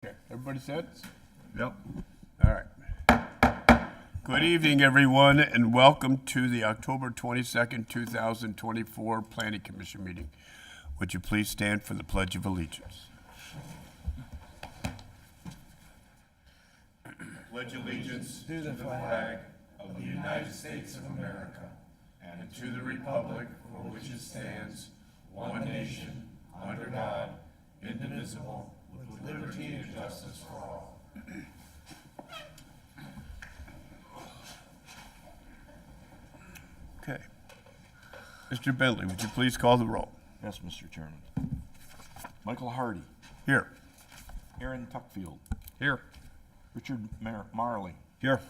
Okay, everybody set? Yep. All right. Good evening, everyone, and welcome to the October 22nd, 2024 Planning Commission meeting. Would you please stand for the Pledge of Allegiance? Pledge allegiance to the flag of the United States of America and to the republic for which it stands, one nation, under God, indivisible, with liberty and justice for all. Okay. Mr. Bentley, would you please call the roll? Yes, Mr. Chairman. Michael Hardy. Here. Aaron Tuckfield. Here. Richard Marley. Here.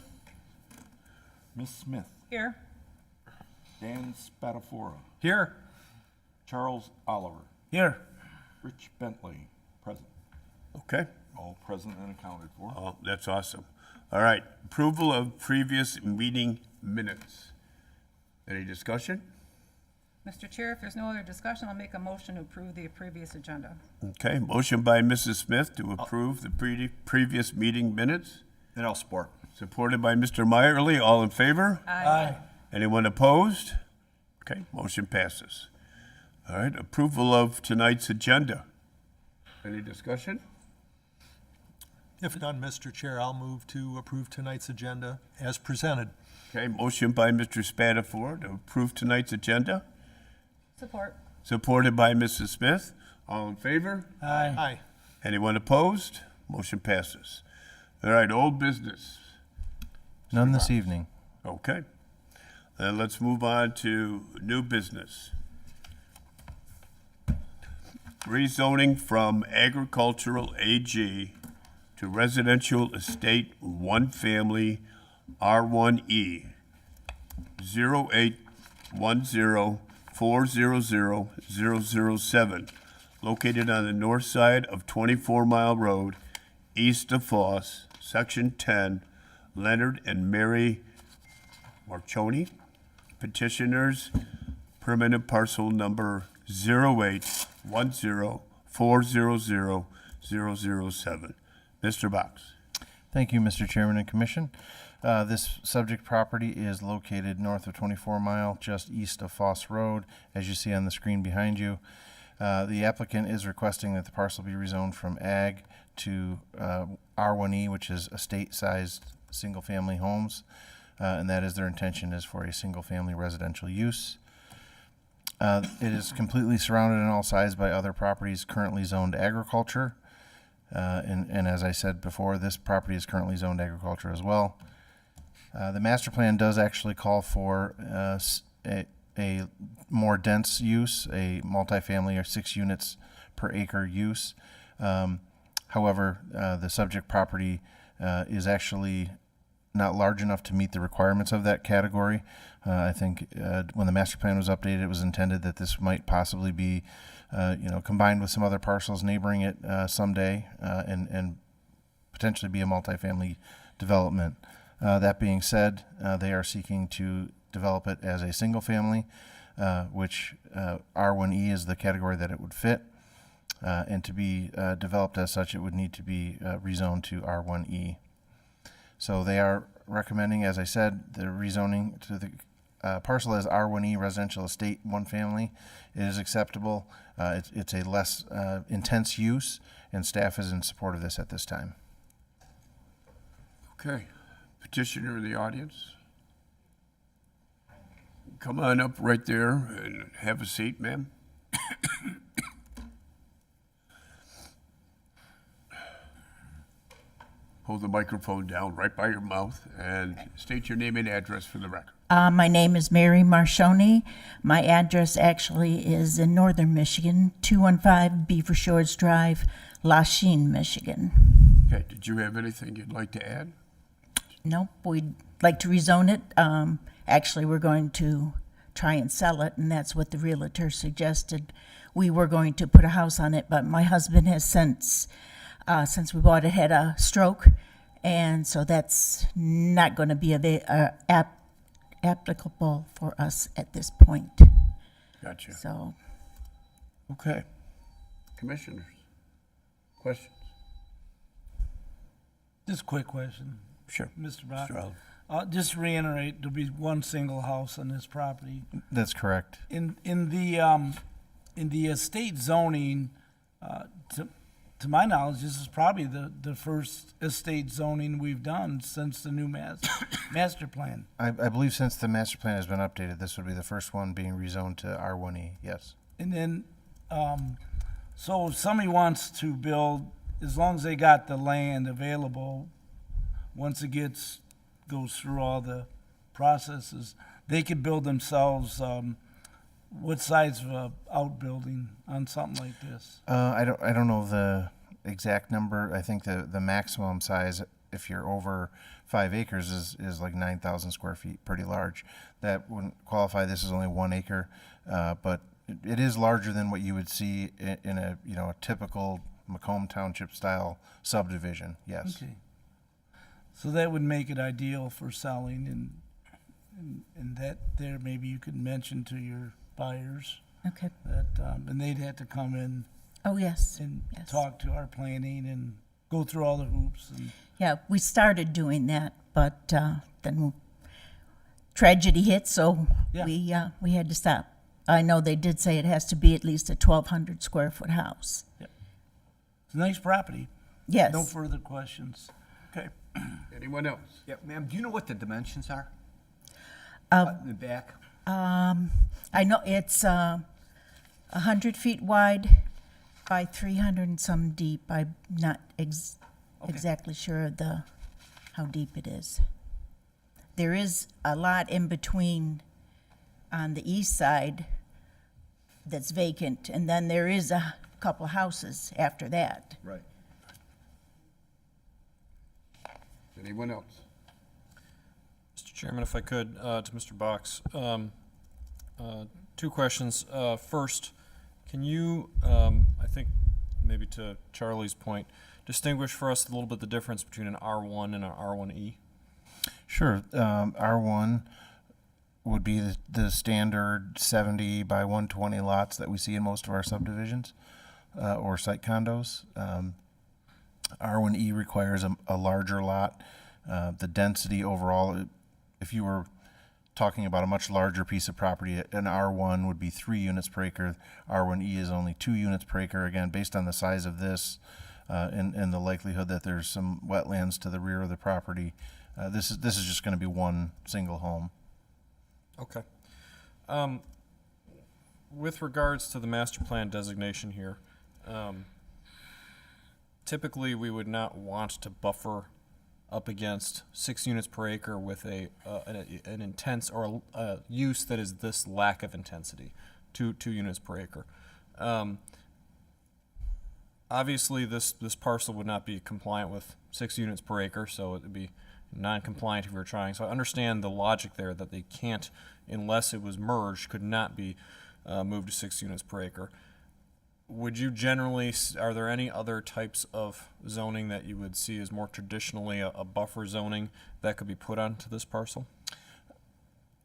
Miss Smith. Here. Dan Spatafora. Here. Charles Oliver. Here. Rich Bentley. Present. Okay. All present and accounted for. Oh, that's awesome. All right. Approval of previous meeting minutes. Any discussion? Mr. Chair, if there's no other discussion, I'll make a motion to approve the previous agenda. Okay. Motion by Mrs. Smith to approve the previous meeting minutes, And I'll support. supported by Mr. Meyerly. All in favor? Aye. Anyone opposed? Okay, motion passes. All right, approval of tonight's agenda. Any discussion? If none, Mr. Chair, I'll move to approve tonight's agenda as presented. Okay, motion by Mr. Spatafor to approve tonight's agenda, Support. supported by Mrs. Smith. All in favor? Aye. Anyone opposed? Motion passes. All right, old business. None this evening. Okay. Then let's move on to new business. Rezoning from agricultural AG to residential estate one family R1E 0810400007, located on the north side of 24 Mile Road, east of Foss, Section 10, Leonard and Mary Marchoni. Petitioners, permanent parcel number 0810400007. Mr. Box. Thank you, Mr. Chairman and Commission. This subject property is located north of 24 Mile, just east of Foss Road, as you see on the screen behind you. The applicant is requesting that the parcel be rezoned from ag to R1E, which is estate-sized single-family homes, and that is their intention, is for a single-family residential use. It is completely surrounded on all sides by other properties currently zoned agriculture. And as I said before, this property is currently zoned agriculture as well. The master plan does actually call for a more dense use, a multifamily or 6 units per acre use. However, the subject property is actually not large enough to meet the requirements of that category. I think when the master plan was updated, it was intended that this might possibly be, combined with some other parcels neighboring it someday, and potentially be a multifamily development. That being said, they are seeking to develop it as a single family, which R1E is the category that it would fit. And to be developed as such, it would need to be rezoned to R1E. So they are recommending, as I said, the rezoning to the parcel as R1E residential estate one family. It is acceptable. It's a less intense use, and staff is in support of this at this time. Okay. Petitioner in the audience. Come on up right there and have a seat, ma'am. Hold the microphone down right by your mouth and state your name and address for the record. My name is Mary Marchoni. My address actually is in northern Michigan, 215 Beaver Shores Drive, Lachine, Michigan. Okay, did you have anything you'd like to add? Nope, we'd like to rezone it. Actually, we're going to try and sell it, and that's what the realtor suggested. We were going to put a house on it, but my husband has since we bought it, had a stroke, and so that's not going to be applicable for us at this point. Gotcha. So, Okay. Commissioners, questions? Just a quick question, Sure. Mr. Brock. Mr. Oliver. Just to reiterate, there'll be one single house on this property. That's correct. In the estate zoning, to my knowledge, this is probably the first estate zoning we've done since the new master plan. I believe since the master plan has been updated, this would be the first one being rezoned to R1E, yes. And then, so if somebody wants to build, as long as they got the land available, once it goes through all the processes, they could build themselves, what size of a outbuilding on something like this? I don't know the exact number. I think the maximum size, if you're over 5 acres, is like 9,000 square feet, pretty large. That wouldn't qualify. This is only 1 acre, but it is larger than what you would see in a a typical Macomb Township style subdivision. Yes. Okay. So that would make it ideal for selling, and that there maybe you could mention to your buyers Okay. that, and they'd have to come in Oh, yes. and Yes. talk to our planning and go through all the hoops and. Yeah, we started doing that, but then tragedy hit, so Yeah. we had to stop. I know they did say it has to be at least a 1,200 square foot house. It's a nice property. Yes. No further questions. Okay. Anyone else? Yeah, ma'am, do you know what the dimensions are? In the back? I know it's 100 feet wide by 300 and some deep. I'm not exactly sure of how deep it is. There is a lot in between on the east side that's vacant, and then there is a couple houses after that. Right. Anyone else? Mr. Chairman, if I could, to Mr. Box, two questions. First, can you, I think maybe to Charlie's point, distinguish for us a little bit the difference between an R1 and an R1E? Sure. R1 would be the standard 70 by 120 lots that we see in most of our subdivisions or site condos. R1E requires a larger lot. The density overall, if you were talking about a much larger piece of property, an R1 would be 3 units per acre. R1E is only 2 units per acre, again, based on the size of this and the likelihood that there's some wetlands to the rear of the property. This is just going to be one single home. Okay. With regards to the master plan designation here, typically we would not want to buffer up against 6 units per acre with an intense or a use that is this lack of intensity, 2 units per acre. Obviously, this parcel would not be compliant with 6 units per acre, so it would be non-compliant if we were trying. So I understand the logic there that they can't, unless it was merged, could not be moved to 6 units per acre. Would you generally, are there any other types of zoning that you would see as more traditionally a buffer zoning that could be put onto this parcel?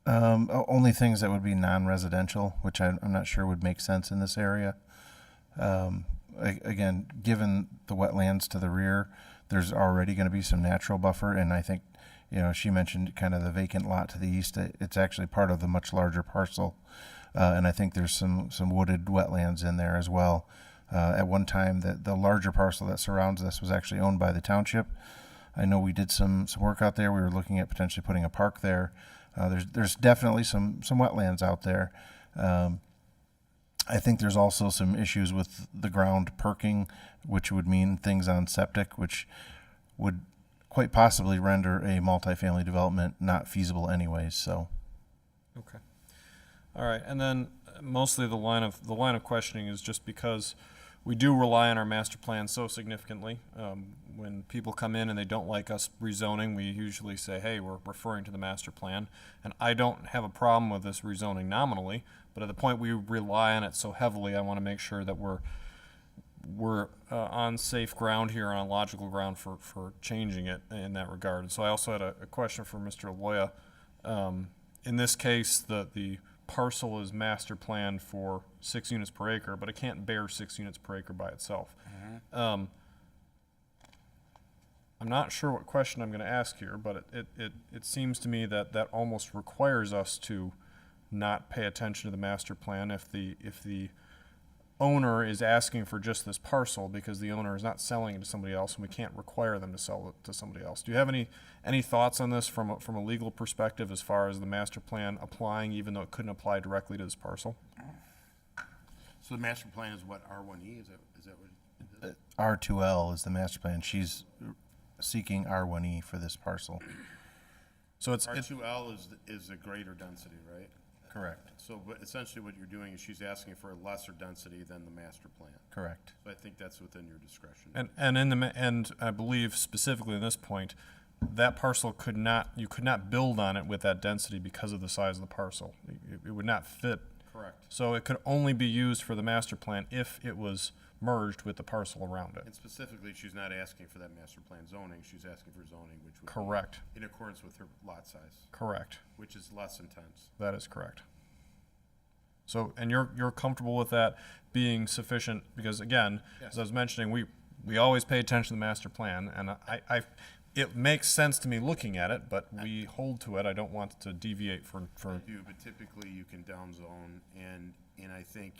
Only things that would be non-residential, which I'm not sure would make sense in this area. Again, given the wetlands to the rear, there's already going to be some natural buffer, and I think, she mentioned kind of the vacant lot to the east. It's actually part of the much larger parcel, and I think there's some wooded wetlands in there as well. At one time, the larger parcel that surrounds this was actually owned by the township. I know we did some work out there. We were looking at potentially putting a park there. There's definitely some wetlands out there. I think there's also some issues with the ground perking, which would mean things on septic, which would quite possibly render a multifamily development not feasible anyways. So, okay, all right. And then mostly the line of questioning is just because we do rely on our master plan so significantly. When people come in and they don't like us rezoning, we usually say, hey, we're referring to the master plan. And I don't have a problem with this rezoning nominally, but at the point we rely on it so heavily, I want to make sure that we're on safe ground here, on logical ground for changing it in that regard. And so I also had a question for Mr. Loya. In this case, the parcel is master planned for 6 units per acre, but it can't bear 6 units per acre by itself. I'm not sure what question I'm going to ask here, but it seems to me that that almost requires us to not pay attention to the master plan if the owner is asking for just this parcel because the owner is not selling it to somebody else, and we can't require them to sell it to somebody else. Do you have any thoughts on this from a legal perspective as far as the master plan applying, even though it couldn't apply directly to this parcel? So the master plan is what, R1E, is that what? R2L is the master plan. She's seeking R1E for this parcel. So it's R2L is a greater density, right? Correct. So but essentially what you're doing is she's asking for a lesser density than the master plan. Correct. So I think that's within your discretion. and I believe specifically in this point, that parcel you could not build on it with that density because of the size of the parcel. It would not fit. Correct. So it could only be used for the master plan if it was merged with the parcel around it. And specifically, she's not asking for that master plan zoning, she's asking for zoning, which would be Correct. in accordance with her lot size, Correct. which is less intense. That is correct. So, and you're comfortable with that being sufficient, because again, as I was mentioning, we always pay attention to the master plan, and it makes sense to me looking at it, but we hold to it. I don't want to deviate for I do, but typically you can downzone, and I think,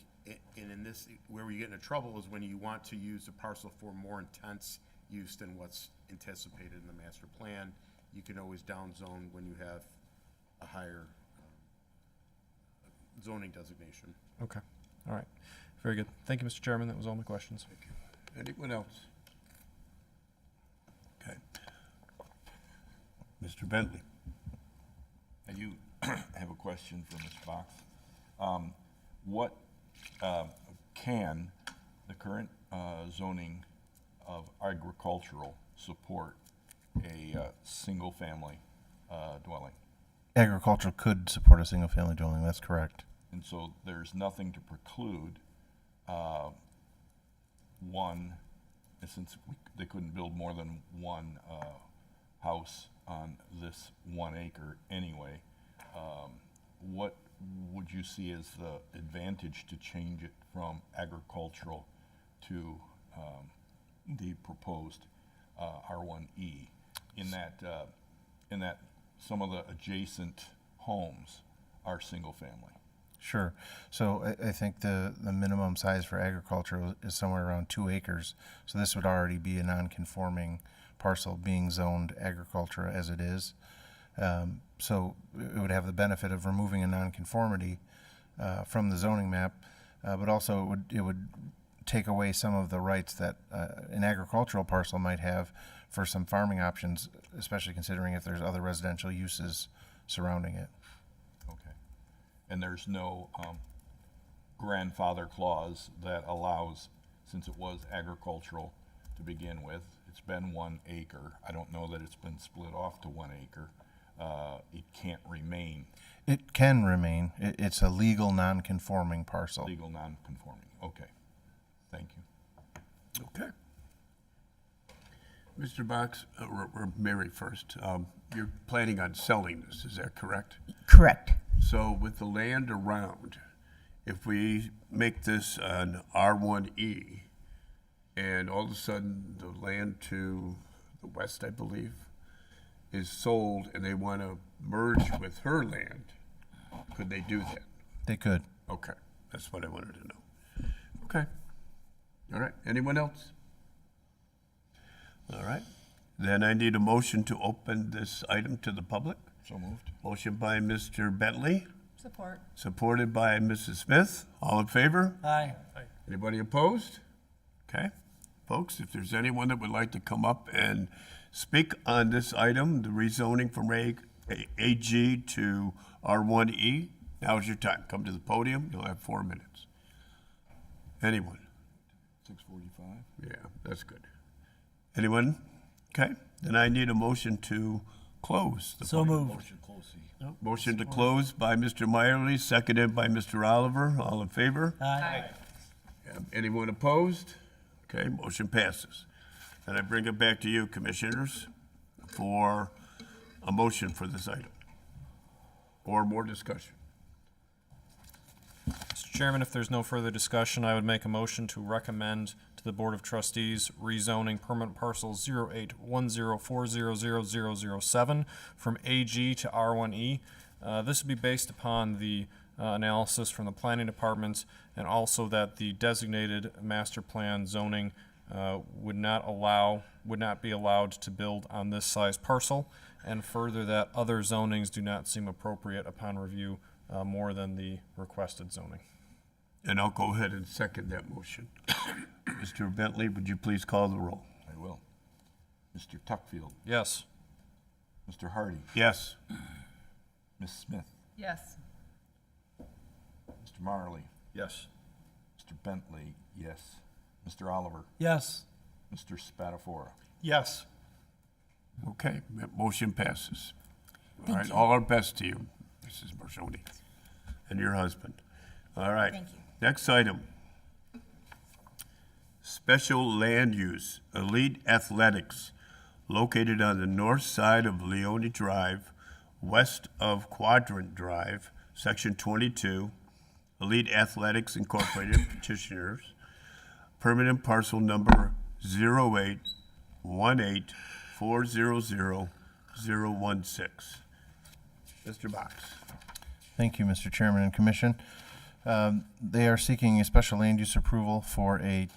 and in this, where we get into trouble is when you want to use a parcel for more intense use than what's anticipated in the master plan. You can always downzone when you have a higher zoning designation. Okay. All right. Very good. Thank you, Mr. Chairman. That was all my questions. Anyone else? Okay. Mr. Bentley? I do have a question for Ms. Fox. What can the current zoning of agricultural support a single-family dwelling? Agricultural could support a single-family dwelling, that's correct. And so there's nothing to preclude one, since they couldn't build more than one house on this 1 acre anyway, what would you see as the advantage to change it from agricultural to the proposed R1E in that some of the adjacent homes are single family? Sure. So I think the minimum size for agriculture is somewhere around 2 acres. So this would already be a non-conforming parcel being zoned agriculture as it is. So it would have the benefit of removing a nonconformity from the zoning map, but also it would take away some of the rights that an agricultural parcel might have for some farming options, especially considering if there's other residential uses surrounding it. Okay. And there's no grandfather clause that allows, since it was agricultural to begin with, it's been 1 acre. I don't know that it's been split off to 1 acre. It can't remain It can remain. It's a legal non-conforming parcel. legal non-conforming. Okay. Thank you. Okay. Mr. Box, or Mary first, you're planning on selling this, is that correct? Correct. So with the land around, if we make this an R1E, and all of a sudden the land to the west, I believe, is sold and they want to merge with her land, could they do that? They could. Okay, that's what I wanted to know. Okay. All right, anyone else? All right, then I need a motion to open this item to the public. So moved. Motion by Mr. Bentley, Support. supported by Mrs. Smith. All in favor? Aye. Anybody opposed? Okay. Folks, if there's anyone that would like to come up and speak on this item, the rezoning from AG to R1E, now's your time. Come to the podium. You'll have 4 minutes. Anyone? 6:45. Yeah, that's good. Anyone? Okay. Then I need a motion to close. The So podium. moved. Motion to close by Mr. Meyerly, seconded by Mr. Oliver. All in favor? Aye. Anyone opposed? Okay, motion passes. Then I bring it back to you, commissioners, for a motion for this item. Or more discussion. Mr. Chairman, if there's no further discussion, I would make a motion to recommend to the Board of Trustees rezoning permanent parcel 0810400007 from AG to R1E. This would be based upon the analysis from the Planning Department, and also that the designated master plan zoning would not be allowed to build on this size parcel, and further that other zonings do not seem appropriate upon review more than the requested zoning. And I'll go ahead and second that motion. Mr. Bentley, would you please call the roll? I will. Mr. Tuckfield, Yes. Mr. Hardy, Yes. Ms. Smith, Yes. Mr. Marley, Yes. Mr. Bentley, yes. Mr. Oliver, Yes. Mr. Spatafora. Yes. Okay, motion passes. All Thank right, you. all our best to you, Mrs. Marzoni, and your husband. All right. Thank you. Next item. Special land use, Elite Athletics, located on the north side of Leone Drive, west of Quadrant Drive, Section 22. Elite Athletics Incorporated petitioners, permanent parcel number 0818400016. Mr. Box. Thank you, Mr. Chairman and Commission. They are seeking a special land use approval for a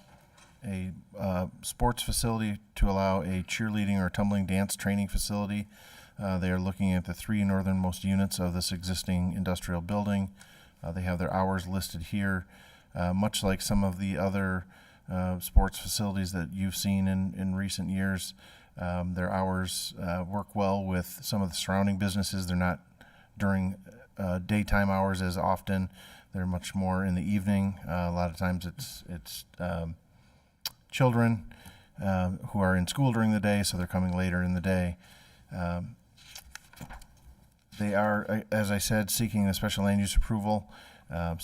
sports facility to allow a cheerleading or tumbling dance training facility. They are looking at the three northernmost units of this existing industrial building. They have their hours listed here. Much like some of the other sports facilities that you've seen in recent years, their hours work well with some of the surrounding businesses. They're not during daytime hours as often. They're much more in the evening. A lot of times it's children who are in school during the day, so they're coming later in the day. They are, as I said, seeking a special land use approval. There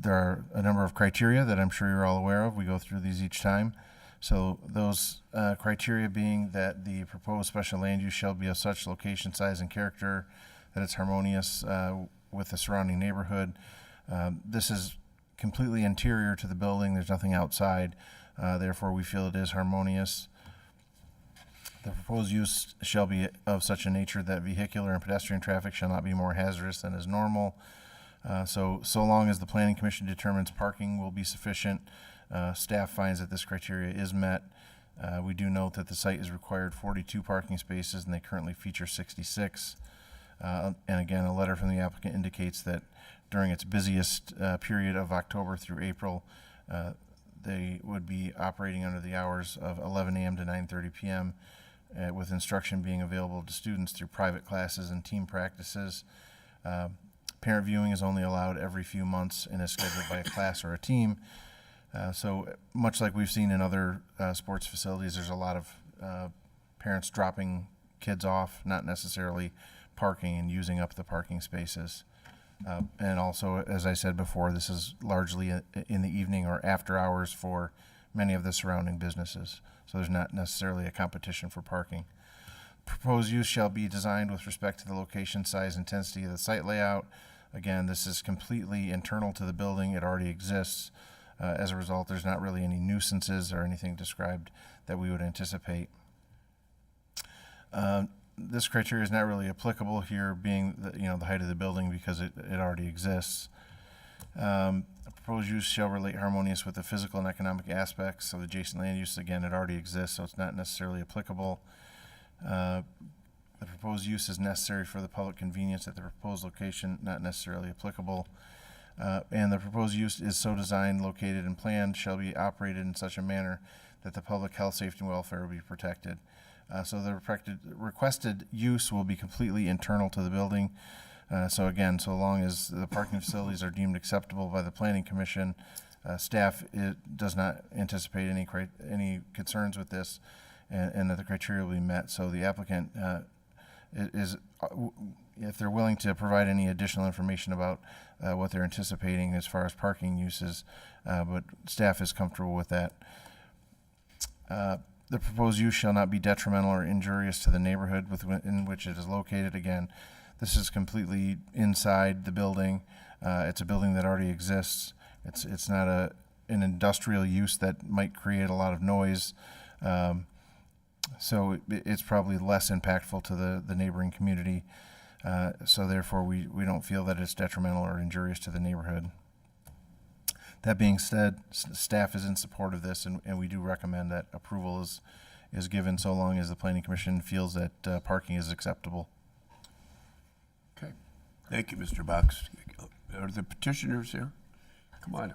are a number of criteria that I'm sure you're all aware of. We go through these each time. So those criteria being that the proposed special land use shall be of such location, size, and character that it's harmonious with the surrounding neighborhood. This is completely interior to the building. There's nothing outside. Therefore, we feel it is harmonious. The proposed use shall be of such a nature that vehicular and pedestrian traffic shall not be more hazardous than is normal. So long as the Planning Commission determines parking will be sufficient, staff finds that this criteria is met. We do note that the site is required 42 parking spaces and they currently feature 66. And again, a letter from the applicant indicates that during its busiest period of October through April, they would be operating under the hours of 11 a.m. to 9:30 p.m. With instruction being available to students through private classes and team practices. Parent viewing is only allowed every few months and is scheduled by a class or a team. So much like we've seen in other sports facilities, there's a lot of parents dropping kids off, not necessarily parking and using up the parking spaces. And also, as I said before, this is largely in the evening or after hours for many of the surrounding businesses. So there's not necessarily a competition for parking. Proposed use shall be designed with respect to the location, size, intensity of the site layout. Again, this is completely internal to the building. It already exists. As a result, there's not really any nuisances or anything described that we would anticipate. This criteria is not really applicable here, being the height of the building, because it already exists. Proposed use shall relate harmonious with the physical and economic aspects of adjacent land use. Again, it already exists, so it's not necessarily applicable. The proposed use is necessary for the public convenience at the proposed location, not necessarily applicable. And the proposed use is so designed, located, and planned shall be operated in such a manner that the public health, safety, and welfare will be protected. So the requested use will be completely internal to the building. So again, so long as the parking facilities are deemed acceptable by the Planning Commission, staff does not anticipate any concerns with this, and that the criteria will be met. So the applicant is, if they're willing to provide any additional information about what they're anticipating as far as parking uses, but staff is comfortable with that. The proposed use shall not be detrimental or injurious to the neighborhood in which it is located. Again, This is completely inside the building. It's a building that already exists. It's not an industrial use that might create a lot of noise. So it's probably less impactful to the neighboring community. So therefore, we don't feel that it's detrimental or injurious to the neighborhood. That being said, staff is in support of this, and we do recommend that approval is given so long as the planning commission feels that parking is acceptable. Okay. Thank you, Mr. Box. Are the petitioners here? Come on.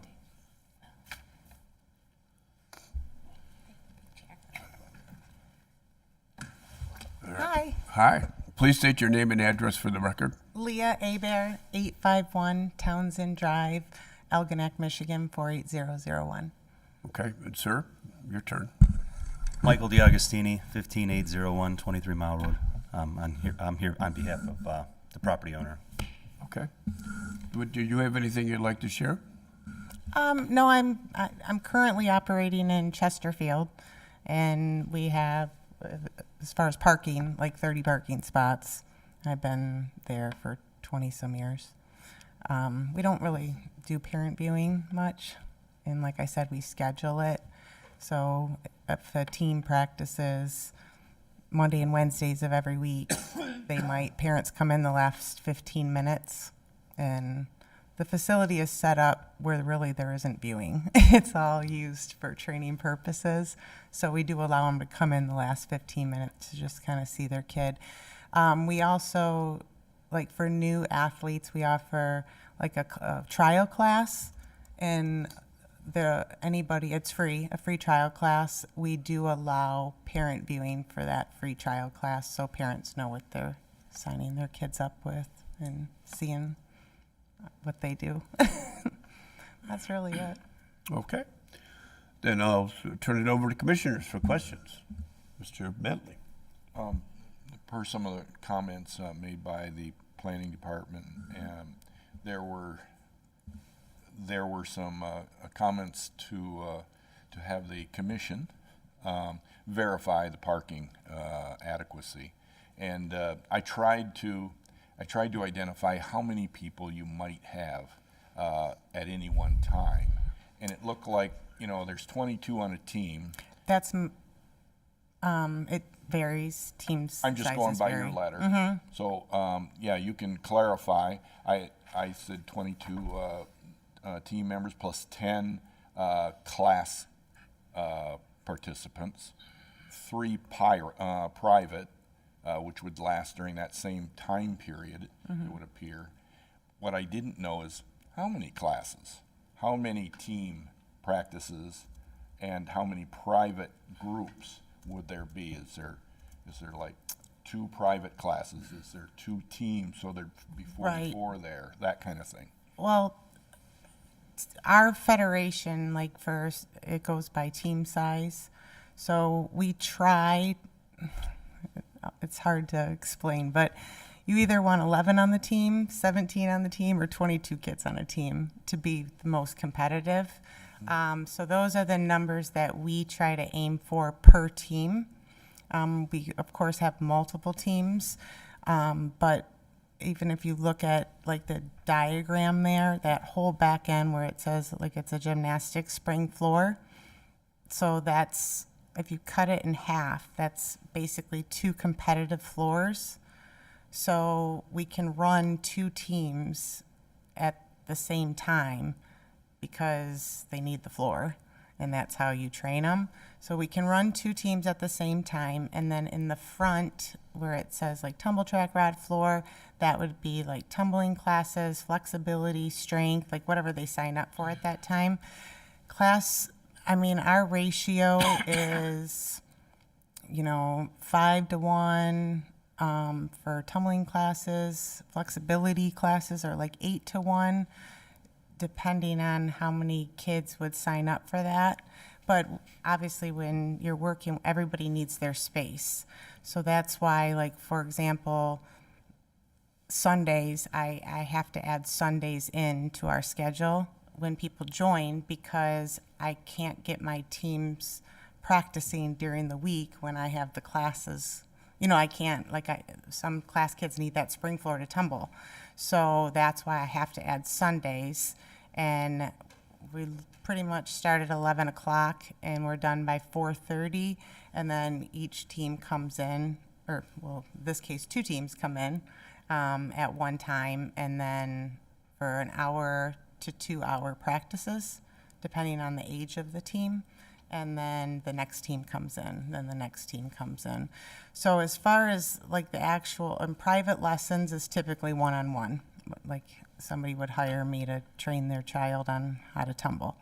Hi, Hi. Please state your name and address for the record. Leah Abear, 851 Townsend Drive, Algonac, Michigan, 48001. Okay, and sir, your turn. Michael DiAgostini, 15801 23 Mile Road. I'm here on behalf of the property owner. Okay. Do you have anything you'd like to share? No, I'm currently operating in Chesterfield, and we have, as far as parking, like 30 parking spots. I've been there for 20-some years. We don't really do parent viewing much, and like I said, we schedule it. So if a team practices Monday and Wednesdays of every week, parents come in the last 15 minutes, and the facility is set up where really there isn't viewing. It's all used for training purposes. So we do allow them to come in the last 15 minutes to just kind of see their kid. We also, like for new athletes, we offer like a trial class, and it's free, a free trial class. We do allow parent viewing for that free trial class, so parents know what they're signing their kids up with and seeing what they do. That's really it. Okay. Then I'll turn it over to commissioners for questions. Mr. Bentley. Per some of the comments made by the planning department, there were some comments to have the commission verify the parking adequacy, and I tried to identify how many people you might have at any one time, and it looked like there's 22 on a team. That's it varies. Teams. I'm just going by your letter. Mm-hmm. So yeah, you can clarify. I said 22 team members plus 10 class participants, 3 private, which would last during that same time period, it would appear. What I didn't know is how many classes, how many team practices, and how many private groups would there be? Is there like 2 private classes? Is there 2 teams, so there'd be 44 Right. there, that kind of thing? Well, our federation, it goes by team size. So we try, it's hard to explain, but you either want 11 on the team, 17 on the team, or 22 kids on a team to be the most competitive. So those are the numbers that we try to aim for per team. We, of course, have multiple teams, but even if you look at the diagram there, that whole back end where it says it's a gymnastics spring floor. So that's, if you cut it in half, that's basically 2 competitive floors. So we can run 2 teams at the same time because they need the floor, and that's how you train them. So we can run 2 teams at the same time, and then in the front where it says tumble track, rod floor, that would be tumbling classes, flexibility, strength, whatever they sign up for at that time. Our ratio is, 5 to 1 for tumbling classes. Flexibility classes are 8 to 1, depending on how many kids would sign up for that. But obviously when you're working, everybody needs their space. So that's why, for example, Sundays, I have to add Sundays into our schedule when people join, because I can't get my teams practicing during the week when I have the classes I can't, some class kids need that spring floor to tumble. So that's why I have to add Sundays. And we pretty much start at 11 o'clock and we're done by 4:30. And then each team comes in, or well, in this case, 2 teams come in at one time. And then for an hour to 2 hour practices, depending on the age of the team. And then the next team comes in, then the next team comes in. So as far as like the actual, and private lessons is typically one-on-one. Like somebody would hire me to train their child on how to tumble.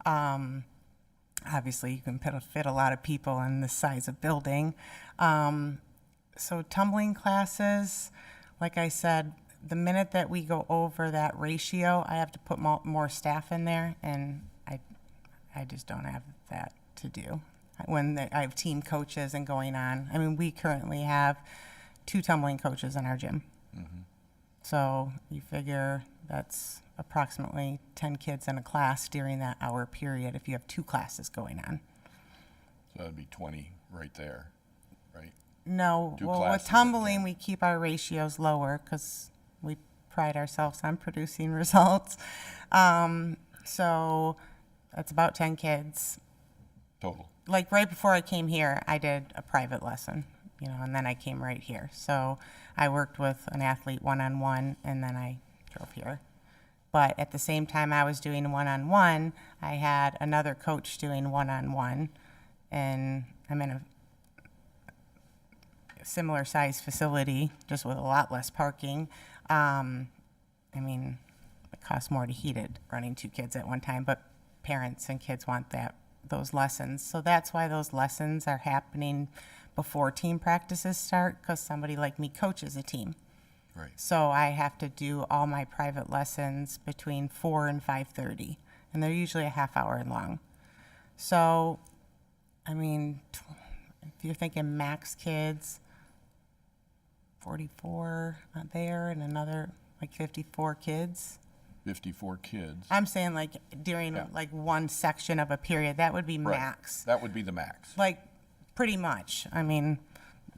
Obviously you can fit a lot of people in this size of building. So tumbling classes, like I said, the minute that we go over that ratio, I have to put more staff in there, and I just don't have that to do. When I have team coaches and going on. I mean, we currently have 2 tumbling coaches in our gym. So you figure that's approximately 10 kids in a class during that hour period if you have 2 classes going on. So that'd be 20 right there, right? No, 2 well, with classes at tumbling, 10. we keep our ratios lower because we pride ourselves on producing results. So that's about 10 kids. Total. Like right before I came here, I did a private lesson, and then I came right here. So I worked with an athlete one-on-one, and then I drove here. But at the same time I was doing one-on-one, I had another coach doing one-on-one, and I'm in a similar size facility, just with a lot less parking. I mean, it costs more to heat it running 2 kids at one time, but parents and kids want those lessons. So that's why those lessons are happening before team practices start, because somebody like me coaches a team. Right. So I have to do all my private lessons between 4 and 5:30, and they're usually a half hour long. So, I mean, if you're thinking max kids, 44 there and another like 54 kids. 54 kids. I'm saying like during Yeah. like one section of a period, that would be Right. max. That would be the max. Like pretty much. I mean,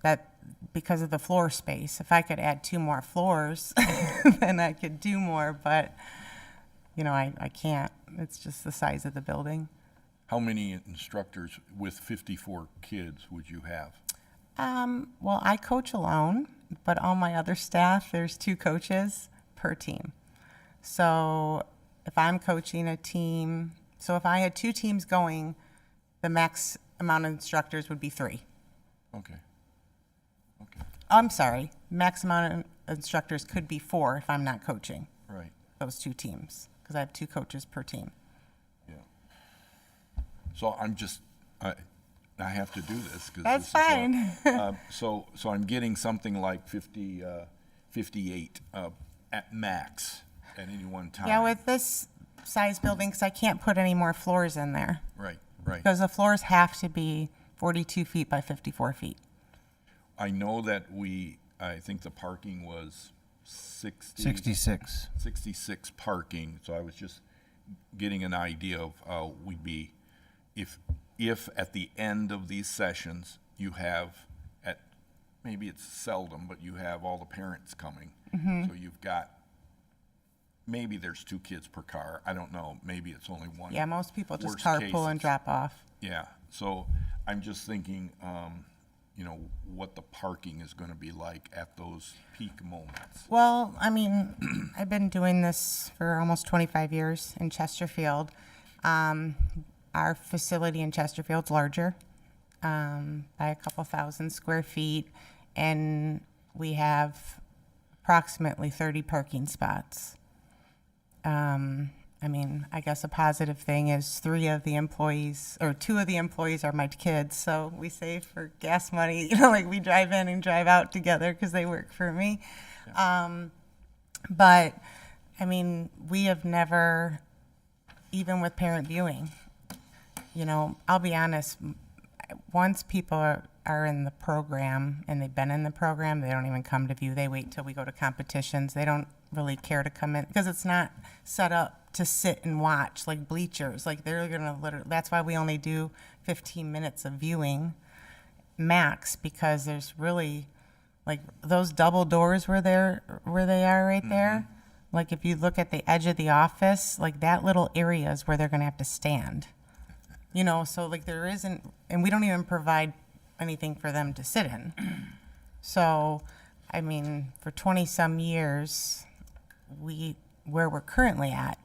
that because of the floor space. If I could add 2 more floors, then I could do more, but I can't. It's just the size of the building. How many instructors with 54 kids would you have? Well, I coach alone, but all my other staff, there's 2 coaches per team. So if I'm coaching a team, so if I had 2 teams going, the max amount of instructors would be 3. Okay. Okay. I'm sorry, max amount of instructors could be 4 if I'm not coaching Right. those 2 teams, because I have 2 coaches per team. Yeah. So I'm just, I have to do this because That's fine. So I'm getting something like 58 at max at any one time. Yeah, with this size building, because I can't put any more floors in there, Right. Right. because the floors have to be 42 feet by 54 feet. I know that I think the parking was 66. 66 parking, so I was just getting an idea of how we'd be, if at the end of these sessions, you have, maybe it's seldom, but you have all the parents coming. So you've got, maybe there's 2 kids per car, I don't know, maybe it's only 1. Yeah, most people just Worst carpool and cases. drop off. Yeah, so I'm just thinking, what the parking is gonna be like at those peak moments. Well, I mean, I've been doing this for almost 25 years in Chesterfield. Our facility in Chesterfield's larger, by a couple thousand square feet, and we have approximately 30 parking spots. I mean, I guess a positive thing is 2 of the employees are my kids, so we save for gas money. Like we drive in and drive out together because they work for me. But I mean, we have never, even with parent viewing, I'll be honest, once people are in the program and they've been in the program, they don't even come to view. They wait till we go to competitions. They don't really care to come in because it's not set up to sit and watch like bleachers. Like they're gonna literally, that's why we only do 15 minutes of viewing, max because there's really, like, those double doors where they are right there. Like, if you look at the edge of the office, like, that little area is where they're gonna have to stand. You know, so like there isn't, and we don't even provide anything for them to sit in. So, I mean, for 20-some years, where we're currently at,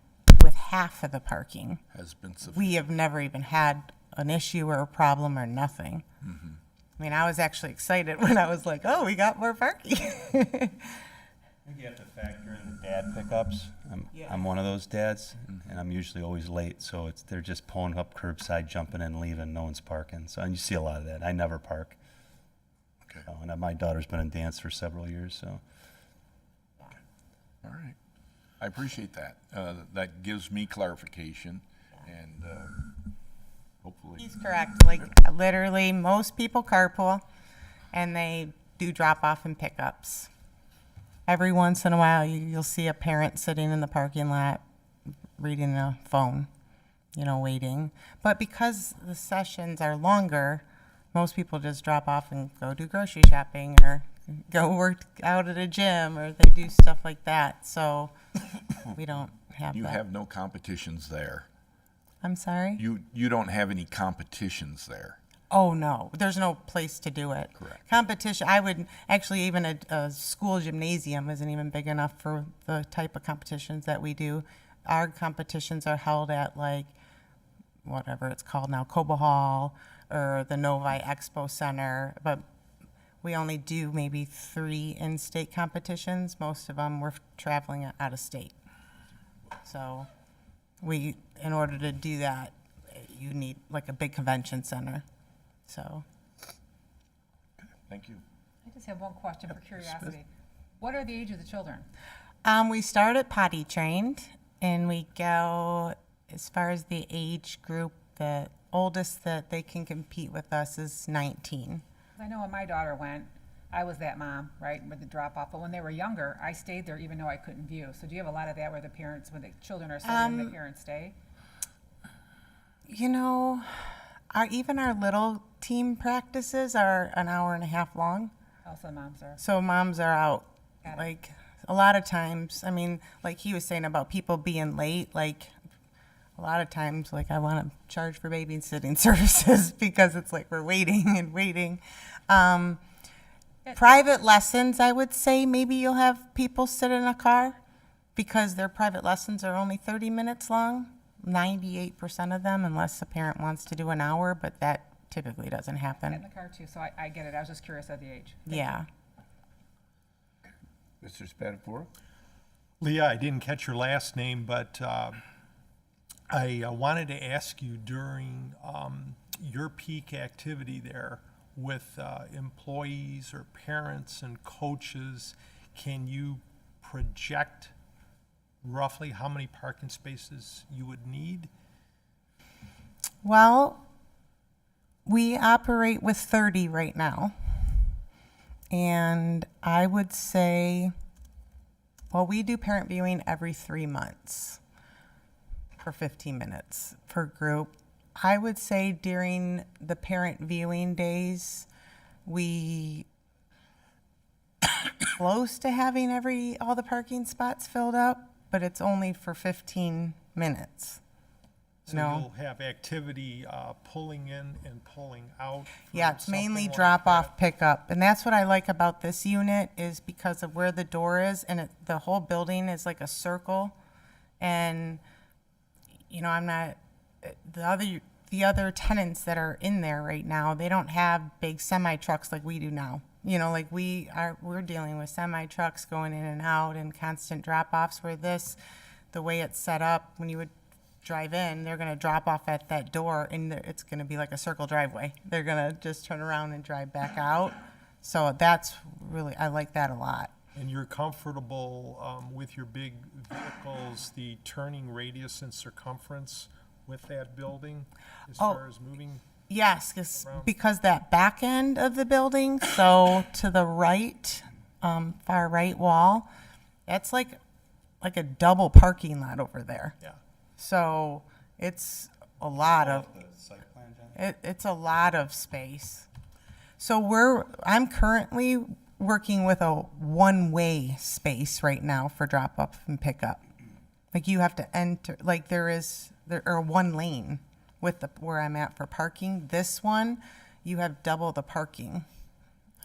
with half of the parking, Has been sufficient. we have never even had an issue or a problem or nothing. I mean, I was actually excited when I was like, oh, we got more parking. I think you have to factor in the dad pickups. Yeah. I'm one of those dads, and I'm usually always late, so they're just pulling up curbside, jumping in, leaving, no one's parking. So, and you see a lot of that. I never park. Okay. So, and my daughter's been in dance for several years, so. All right. I appreciate that. That gives me clarification, and hopefully. He's correct. Like, literally, most people carpool, and they do drop-off and pickups. Every once in a while, you'll see a parent sitting in the parking lot reading a phone, you know, waiting. But because the sessions are longer, most people just drop off and go do grocery shopping or go work out at a gym or they do stuff like that. So we don't have You that. have no competitions there. I'm sorry? You don't have any competitions there. Oh, no, there's no place to do it. Correct. Competition, I would, actually, even a school gymnasium isn't even big enough for the type of competitions that we do. Our competitions are held at, like, whatever it's called now, Cobo Hall or the Novi Expo Center, but we only do maybe 3 in-state competitions. Most of them we're traveling out of state. So in order to do that, you need like a big convention center. So, Thank you. I just have one question for curiosity. What are the age of the children? we start at potty trained, and we go as far as the age group. The oldest that they can compete with us is 19. I know when my daughter went, I was that mom, right, with the drop-off. But when they were younger, I stayed there even though I couldn't view. So do you have a lot of that where the parents, when the children are sitting, the parents stay? You know, even our little team practices are an hour and a half long. Also, moms are. So moms are out. Got it. Like, a lot of times, I mean, like he was saying about people being late, like, a lot of times, like, I want to charge for babysitting services because it's like we're waiting and waiting. Private lessons, I would say maybe you'll have people sit in a car because their private lessons are only 30 minutes long, 98% of them, unless a parent wants to do an hour, but that typically doesn't In happen. the car too, so I get it. I was just curious of the age. Yeah. Mr. Spatafora? Leah, I didn't catch your last name, but I wanted to ask you during your peak activity there with employees or parents and coaches, can you project roughly how many parking spaces you would need? Well, we operate with 30 right now. And I would say, well, we do parent viewing every 3 months for 15 minutes per group. I would say during the parent viewing days, we close to having all the parking spots filled up, but it's only for 15 minutes. So No. you'll have activity pulling in and pulling out? Yeah, from it's mainly something like drop-off, pickup, and that's what I like about this unit is because of where the door is, and the whole building is like a circle, and, you know, I'm not, the other tenants that are in there right now, they don't have big semi-trucks like we do now. You know, like we're dealing with semi-trucks going in and out and constant drop-offs, where the way it's set up, when you would drive in, they're gonna drop off at that door, and it's gonna be like a circle driveway. They're gonna just turn around and drive back out. So that's really, I like that a lot. And you're comfortable with your big vehicles, the turning radius and circumference with that building as Oh. far as moving? Yes, because that back end of the building, so to the right, far right wall, that's like a double parking lot over there. Yeah. So it's a lot of, it's a lot of space. So I'm currently working with a one-way space right now for drop-off and pickup. Like you have to enter, like there are one lane with where I'm at for parking. This one, you have double the parking.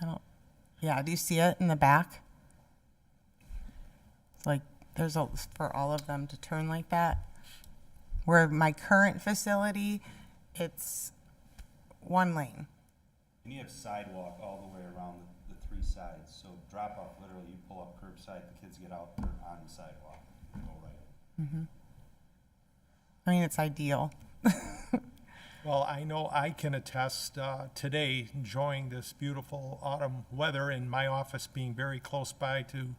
Do you see it in the back? It's like there's for all of them to turn like that. Where my current facility, it's one lane. And you have sidewalk all the way around the three sides, so drop off, literally, you pull up curbside, the kids get out, they're on the sidewalk, and go right. I mean, it's ideal. Well, I know I can attest today, enjoying this beautiful autumn weather and my office being very close by to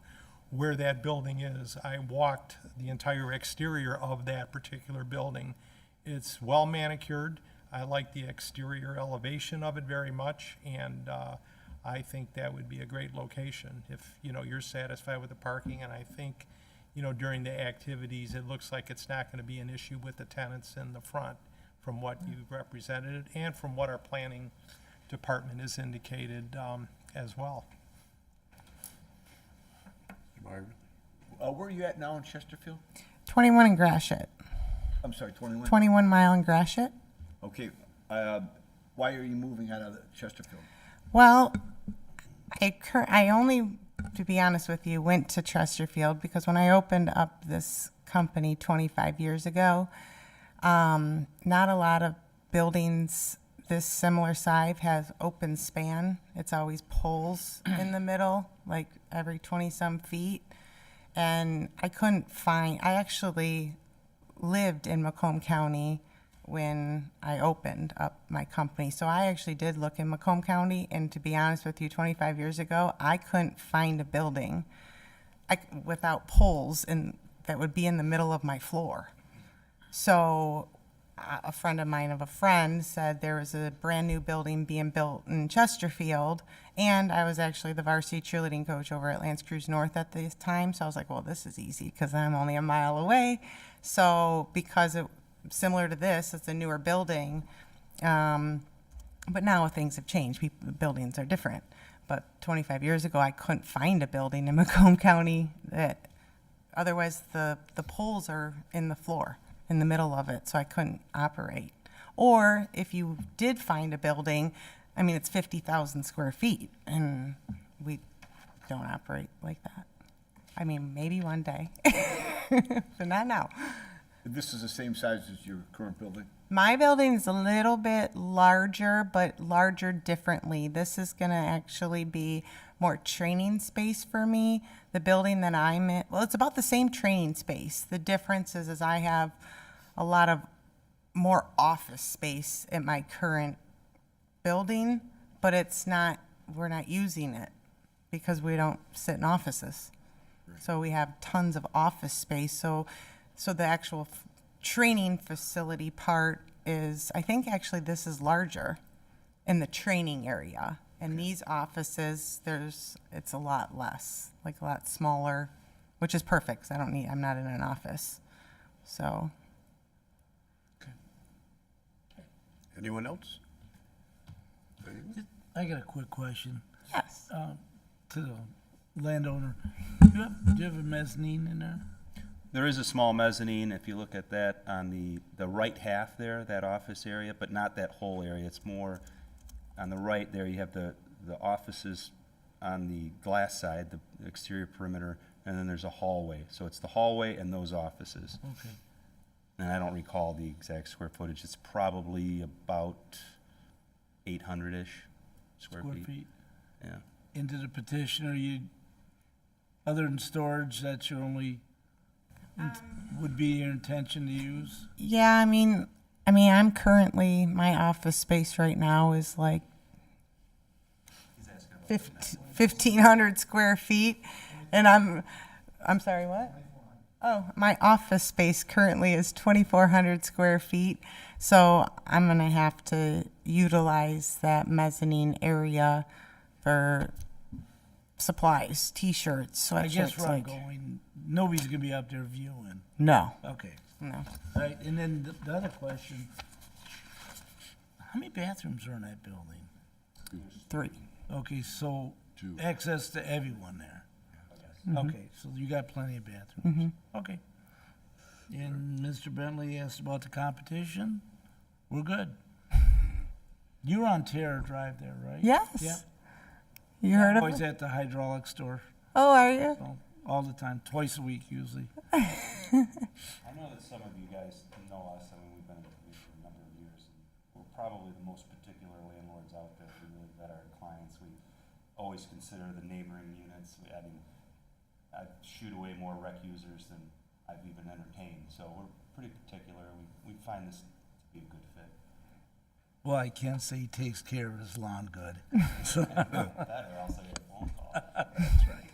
where that building is. I walked the entire exterior of that particular building. It's well manicured. I like the exterior elevation of it very much, and I think that would be a great location if, you're satisfied with the parking. And I think, during the activities, it looks like it's not going to be an issue with the tenants in the front from what you've represented and from what our planning department has indicated as well. Myron? Where are you at now in Chesterfield? 21 in Gratiot. I'm sorry, 21? 21 Mile in Gratiot. Okay. Why are you moving out of Chesterfield? Well, I only, to be honest with you, went to Chesterfield because when I opened up this company 25 years ago, not a lot of buildings this similar size has open span. It's always poles in the middle, like every 20-some feet. And I actually lived in Macomb County when I opened up my company. So I actually did look in Macomb County, and to be honest with you, 25 years ago, I couldn't find a building without poles that would be in the middle of my floor. So a friend of mine of a friend said there was a brand new building being built in Chesterfield, and I was actually the varsity cheerleading coach over at Lance Cruise North at this time. So I was like, well, this is easy because I'm only a mile away. So because similar to this, it's a newer building, but now things have changed. Buildings are different. But 25 years ago, I couldn't find a building in Macomb County that, otherwise the poles are in the floor, in the middle of it, so I couldn't operate. Or if you did find a building, I mean, it's 50,000 square feet, and we don't operate like that. I mean, maybe one day, but not now. This is the same size as your current building? My building is a little bit larger, but larger differently. This is going to actually be more training space for me. The building that I'm in, well, it's about the same training space. The difference is I have a lot of more office space in my current building, but we're not using it because we don't sit in offices. Right. So we have tons of office space. So the actual training facility part is, I think actually this is larger in the training area. In these offices, it's a lot less, like a lot smaller, which is perfect because I'm not in an office. So. Anyone else? I got a quick question. Yes. To the landowner. Do you have a mezzanine in there? There is a small mezzanine, if you look at that on the right half there, that office area, but not that whole area. It's more on the right there. You have the offices on the glass side, the exterior perimeter, and then there's a hallway. So it's the hallway and those offices. Okay. And I don't recall the exact square footage. It's probably about 800-ish square feet. Yeah. Into the petition, other than storage, that's your only, would be your intention to use? Yeah, I mean, I'm currently, my office space right now is like 1,500 square feet, and I'm sorry, what? Oh, my office space currently is 2,400 square feet, so I'm gonna have to utilize that mezzanine area for supplies, T-shirts, sweatshirts. I guess where I'm going, nobody's gonna be up there viewing. No. Okay. No. All right, and then the other question, how many bathrooms are in that building? 3. Okay, so Two. access to everyone there. Okay, so you got plenty of bathrooms. Okay. And Mr. Bentley asked about the competition. We're good. You're on Terra Drive there, right? Yes. Yeah. You heard of Always it? at the hydraulic store, Oh, are you? all the time, twice a week usually. I know that some of you guys know us, I mean, we've been in the community for a number of years, and we're probably the most particular landlords out there. We really vet our clients, we always consider the neighboring units. I mean, I shoot away more rec users than I've even entertained, so we're pretty particular. We find this to be a good fit. Well, I can't say he takes care of his lawn good. So, That or else I get a phone call. that's right.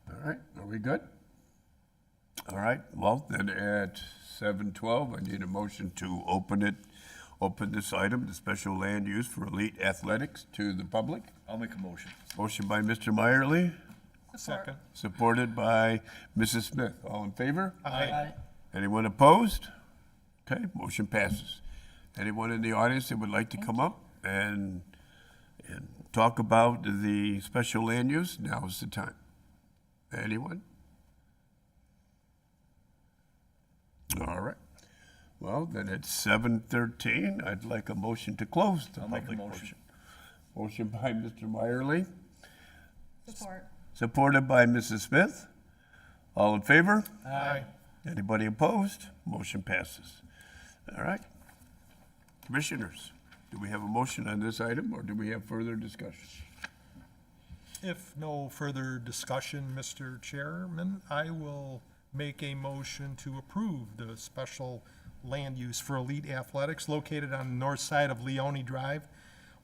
All right, are we good? All right, well, then at 7:12, I need a motion to open this item, the special land use for elite athletics, to the public. I'll make a motion. Motion by Mr. Meyerly, Second. supported by Mrs. Smith. All in favor? Aye. Anyone opposed? Okay, motion passes. Anyone in the audience that would like to come up and talk about the special land use, now is the time. Anyone? All right. Well, then at 7:13, I'd like a motion to close the I'll make a public motion. portion. Motion by Mr. Meyerly, Support. supported by Mrs. Smith. All in favor? Aye. Anybody opposed? Motion passes. All right. Commissioners, do we have a motion on this item, or do we have further discussion? If no further discussion, Mr. Chairman, I will make a motion to approve the special land use for elite athletics located on the north side of Leone Drive,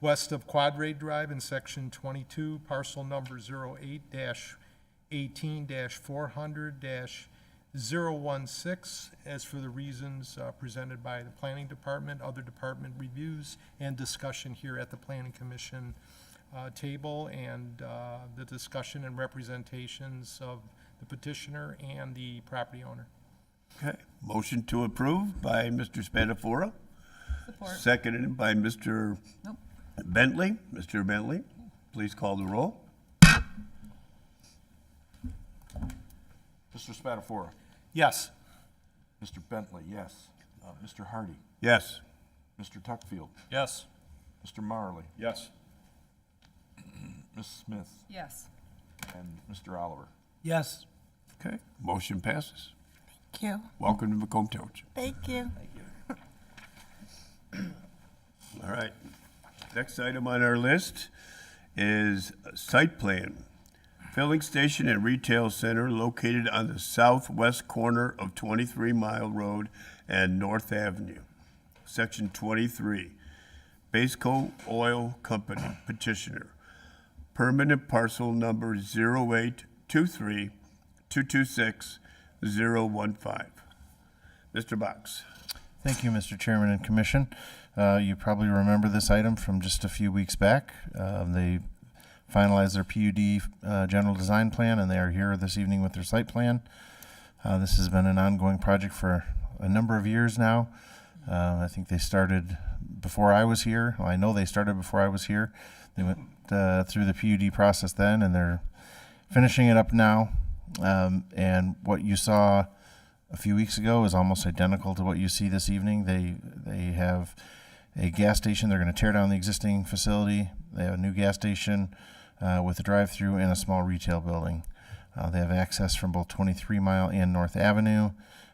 west of Quadrate Drive in section 22, parcel number 08-18-400-016, as for the reasons presented by the Planning Department, other department reviews, and discussion here at the Planning Commission table, and the discussion and representations of the petitioner and the property owner. Okay, motion to approve by Mr. Spatafora, Support. seconded by Mr. Nope. Bentley. Mr. Bentley, please call the roll. Mr. Spatafora. Yes. Mr. Bentley, yes. Mr. Hardy. Yes. Mr. Tuckfield. Yes. Mr. Marley. Yes. Ms. Smith. Yes. And Mr. Oliver. Yes. Okay, motion passes. Thank you. Welcome to Macomb Township. Thank you. All right. Next item on our list is a site plan. Filling station and retail center located on the southwest corner of 23 Mile Road and North Avenue. Section 23. Baseco Oil Company petitioner. Permanent parcel number 0823226015. Mr. Box. Thank you, Mr. Chairman and Commission. You probably remember this item from just a few weeks back. They finalized their PUD general design plan, and they are here this evening with their site plan. This has been an ongoing project for a number of years now. I think they started before I was here. Well, I know they started before I was here. They went through the PUD process then, and they're finishing it up now. And what you saw a few weeks ago is almost identical to what you see this evening. They have a gas station. They're going to tear down the existing facility. They have a new gas station with a drive-through and a small retail building. They have access from both 23 Mile and North Avenue,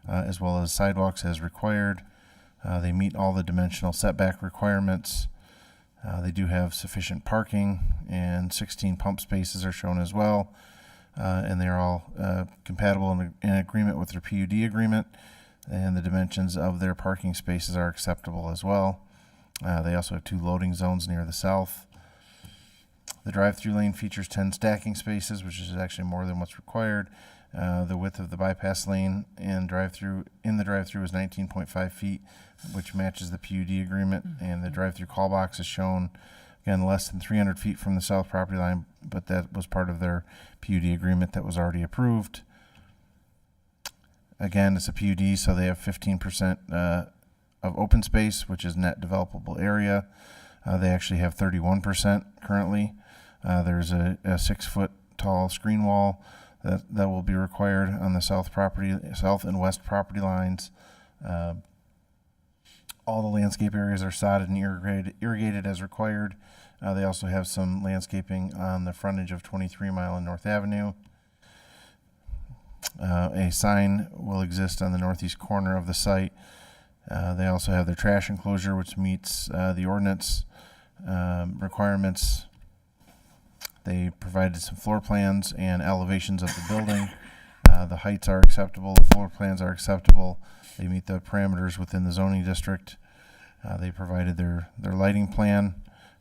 as well as sidewalks as required. They meet all the dimensional setback requirements. They do have sufficient parking, and 16 pump spaces are shown as well. And they're all compatible and in agreement with their PUD agreement, and the dimensions of their parking spaces are acceptable as well. They also have 2 loading zones near the south. The drive-through lane features 10 stacking spaces, which is actually more than what's required. The width of the bypass lane and drive-through is 19.5 feet, which matches the PUD agreement. And the drive-through call box is shown, again, less than 300 feet from the south property line, but that was part of their PUD agreement that was already approved. Again, it's a PUD, so they have 15% of open space, which is net developable area. They actually have 31% currently. There's a 6-foot tall screen wall that will be required on the south and west property lines. All the landscape areas are sodded and irrigated as required. They also have some landscaping on the frontage of 23 Mile and North Avenue. A sign will exist on the northeast corner of the site. They also have their trash enclosure, which meets the ordinance requirements. They provided some floor plans and elevations of the building. The heights are acceptable, the floor plans are acceptable. They meet the parameters within the zoning district. They provided their lighting plan,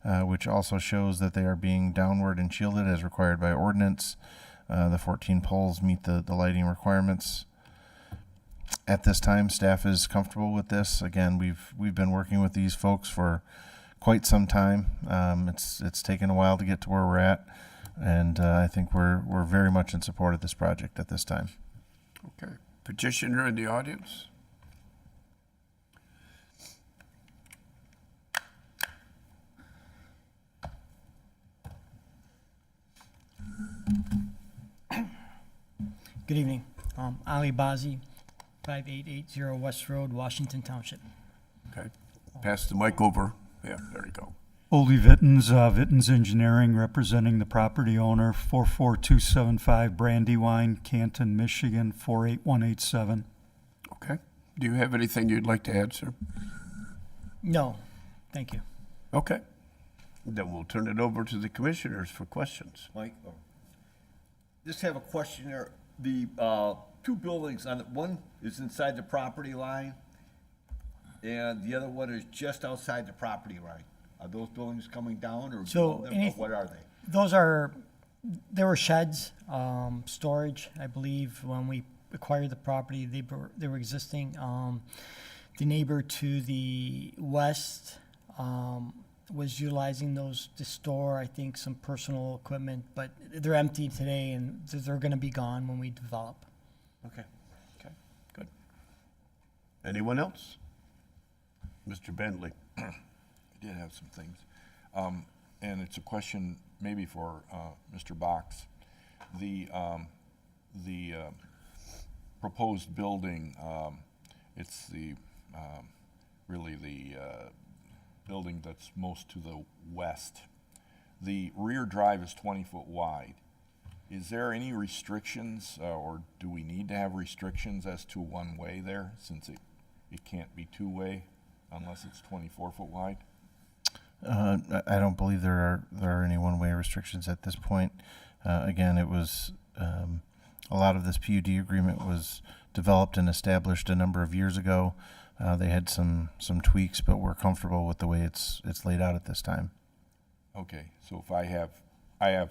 which also shows that they are being downward and shielded as required by ordinance. The 14 poles meet the lighting requirements. At this time, staff is comfortable with this. Again, we've been working with these folks for quite some time. It's taken a while to get to where we're at, and I think we're very much in support of this project at this time. Okay. Petitioner in the audience? Good evening. Ali Bazi, 5880 West Road, Washington Township. Okay. Pass the mic over. Yeah, there you go. Oldie Vittens, Vittens Engineering, representing the property owner, 44275 Brandywine, Canton, Michigan, 48187. Okay. Do you have anything you'd like to add, sir? No, thank you. Okay. Then we'll turn it over to the commissioners for questions. Mike, just have a question there. The two buildings, one is inside the property line, and the other one is just outside the property line. Are those buildings coming down, or So, below them, or what are they? There were sheds, storage, I believe, when we acquired the property, they were existing. The neighbor to the west, was utilizing those to store, I think, some personal equipment, but they're empty today and they're gonna be gone when we develop. Okay. Okay. Good. Anyone else? Mr. Bentley. I did have some things. And it's a question maybe for Mr. Box. The proposed building, it's really the building that's most to the west. The rear drive is 20 foot wide. Is there any restrictions, or do we need to have restrictions as to one way there, since it can't be two-way unless it's 24 foot wide? I don't believe there are any one-way restrictions at this point. Again, it was a lot of this PUD agreement was developed and established a number of years ago. They had some tweaks, but we're comfortable with the way it's laid out at this time. Okay, so if I have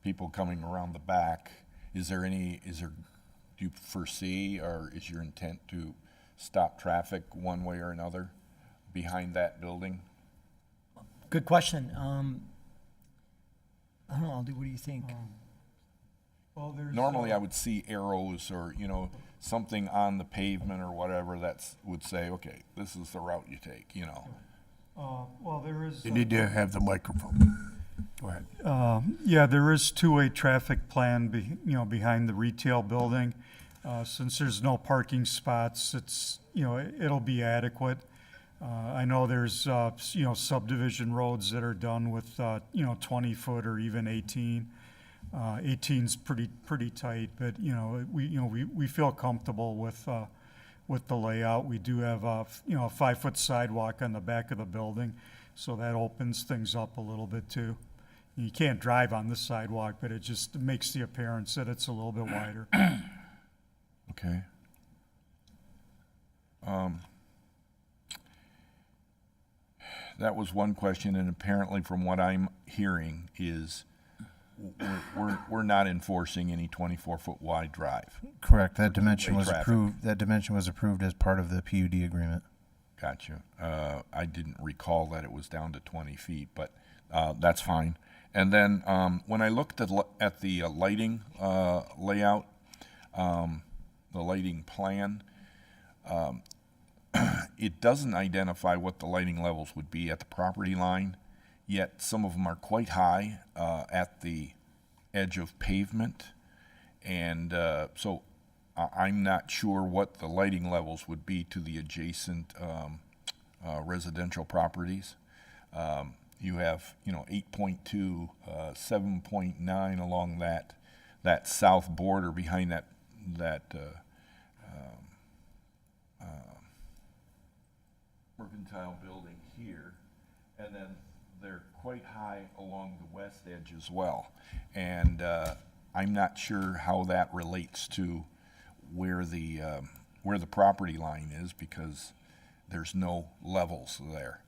people coming around the back, do you foresee, or is your intent to stop traffic one way or another behind that building? Good question. I don't know, Aldi, what do you think? Well, there's Normally, I would see arrows or, something on the pavement or whatever would say, okay, this is the route you take, well, there is. You need to have the microphone. Go ahead. Yeah, there is two-way traffic plan, behind the retail building. Since there's no parking spots, it'll be adequate. I know there's, subdivision roads that are done with, 20 foot or even 18. 18's pretty tight, but, we feel comfortable with the layout. We do have a 5 foot sidewalk on the back of the building, so that opens things up a little bit too. You can't drive on the sidewalk, but it just makes the appearance that it's a little bit wider. Okay. That was one question, and apparently from what I'm hearing is we're not enforcing any 24-foot wide drive. Correct. That dimension was traffic. approved. That dimension was approved as part of the PUD agreement. Gotcha. I didn't recall that it was down to 20 feet, but that's fine. And then when I looked at the lighting layout, the lighting plan, it doesn't identify what the lighting levels would be at the property line. yet some of them are quite high at the edge of pavement. And so I'm not sure what the lighting levels would be to the adjacent residential properties. You have, 8.2, 7.9 along that south border behind that mercantile building here, and then they're quite high along the west edge as well. And I'm not sure how that relates to where the property line is, because there's no levels there,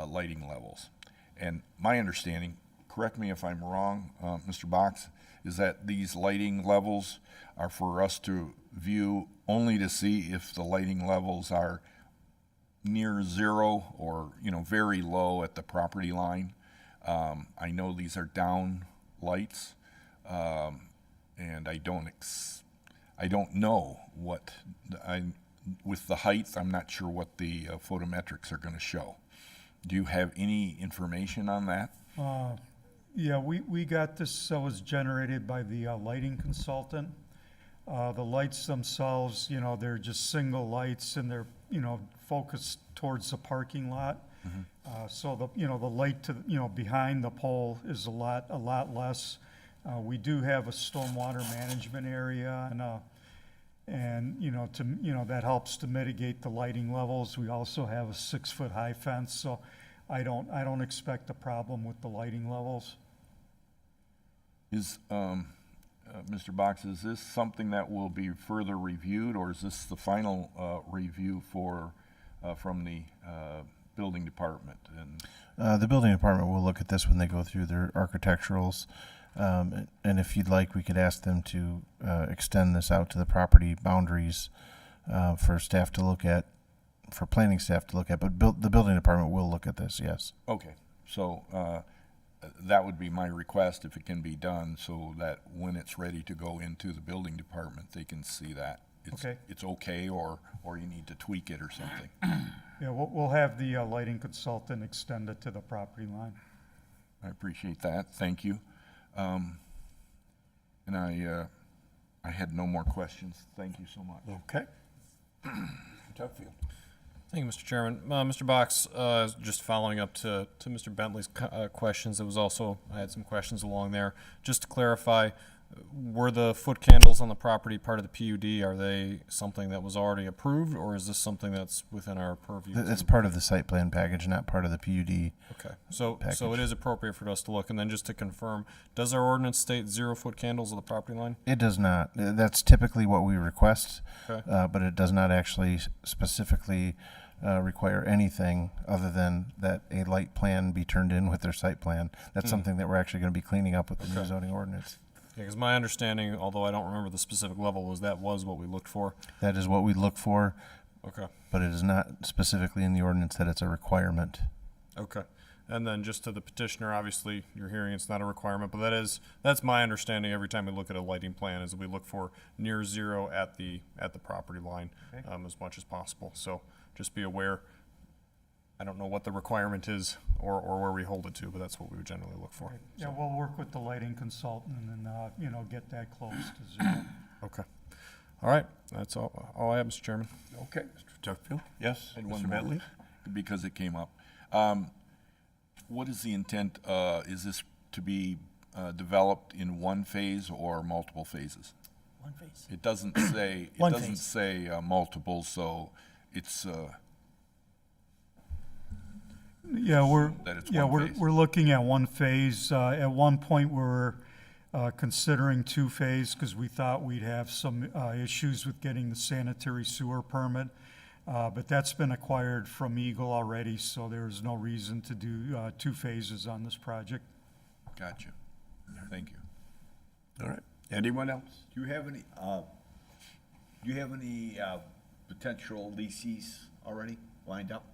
lighting levels. And my understanding, correct me if I'm wrong, Mr. Box, is that these lighting levels are for us to view only to see if the lighting levels are near zero or, very low at the property line. I know these are down lights, and I don't know what, with the height, I'm not sure what the photometrics are going to show. Do you have any information on that? Yeah, we got this, was generated by the lighting consultant. The lights themselves, they're just single lights, and they're, focused towards the parking lot. So the light to, behind the pole is a lot less. We do have a stormwater management area, and that helps to mitigate the lighting levels. We also have a 6-foot high fence, so I don't expect a problem with the lighting levels. Is, Mr. Box, is this something that will be further reviewed, or is this the final review from the building department? And The building department will look at this when they go through their architecturals. And if you'd like, we could ask them to extend this out to the property boundaries for staff to look at, for planning staff to look at. But the building department will look at this, yes. Okay, so that would be my request, if it can be done, so that when it's ready to go into the building department, they can see that it's okay, or you need to tweak it or something. Yeah, we'll have the lighting consultant extend it to the property line. I appreciate that, thank you. And I had no more questions. Thank you so much. Okay. Tuckfield. Thank you, Mr. Chairman. Mr. Box, just following up to Mr. Bentley's questions, I had some questions along there. Just to clarify, were the foot candles on the property part of the PUD? Are they something that was already approved, or is this something that's within our purview? It's part of the site plan package, not part of the PUD. Okay, so package. it is appropriate for us to look. And then just to confirm, does our ordinance state 0-foot candles at the property line? It does not. That's typically what we request, Okay. But it does not actually specifically require anything other than that a light plan be turned in with their site plan. That's something that we're actually going to be cleaning up with the new zoning ordinance. Yeah, because my understanding, although I don't remember the specific level, was what we looked for. That is what we look for, Okay. but it is not specifically in the ordinance that it's a requirement. Okay. And then just to the petitioner, obviously, you're hearing it's not a requirement, but that's my understanding every time we look at a lighting plan, is that we look for near zero at the property line, as much as possible. So just be aware. I don't know what the requirement is or where we hold it to, but that's what we would generally look for. Yeah, we'll work with the lighting consultant and, get that close to zero. Okay. All right. That's all I have, Mr. Chairman. Okay, Mr. Tuckfield? Yes, And one Mr. more, Bentley? because it came up. What is the intent? Is this to be developed in one phase or multiple phases? One phase. It doesn't say. It One doesn't phase. say multiple, so it's. Yeah, That it's one phase. we're looking at one phase. At one point, we're considering 2 phase because we thought we'd have some issues with getting the sanitary sewer permit. But that's been acquired from Eagle already, so there's no reason to do 2 phases on this project. Gotcha. Thank you. All right. Anyone else? Do you have any potential leases already lined up?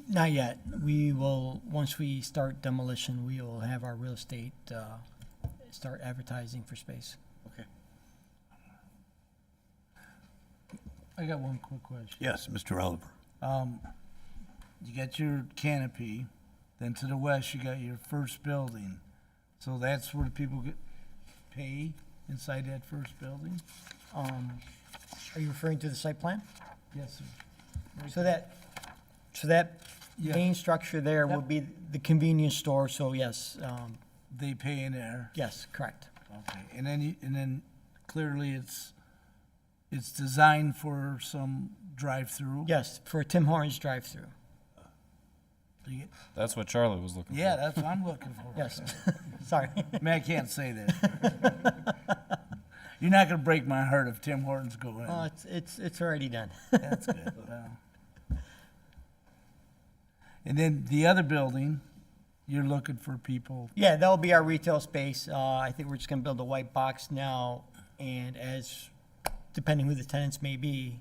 Not yet. We will, once we start demolition, we will have our real estate start advertising for space. Okay. I got one quick question. Yes, Mr. Oliver. You got your canopy Then to the west, you got your first building. So that's where people pay inside that first building? Are you referring to the site plan? Yes, sir. So that Yeah. main structure there will Yep. be the convenience store, so yes, They pay in there. yes, correct. Okay, and then clearly it's designed for some drive-through? Yes, for a Tim Hortons drive-through. That's what Charlie was looking for. Yeah, that's what I'm looking for. Yes, sorry. Man, I can't say that. You're not gonna break my heart if Tim Hortons go in. Oh, it's already done. That's good. And then the other building, you're looking for people. Yeah, that'll be our retail space. I think we're just gonna build a white box now, and depending who the tenants may be,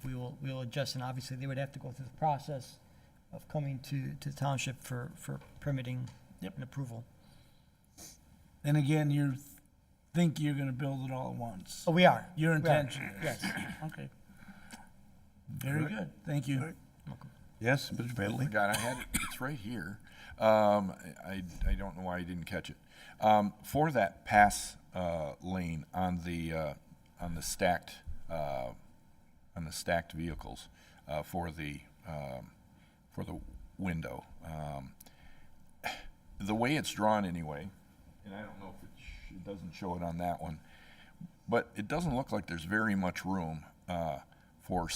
we'll adjust, and obviously they would have to go through the process of coming to the township for permitting and approval. And again, you think you're gonna build it all at once? Oh, we are. Your We are. intention is? Yes. Okay. Very good. Thank you. Yes, Mr. Bentley? God, I had it, it's right here. I don't know why I didn't catch it. For that pass lane on the stacked vehicles for the window, the way it's drawn anyway, and I don't know if it doesn't show it on that one, but it doesn't look like there's very much room for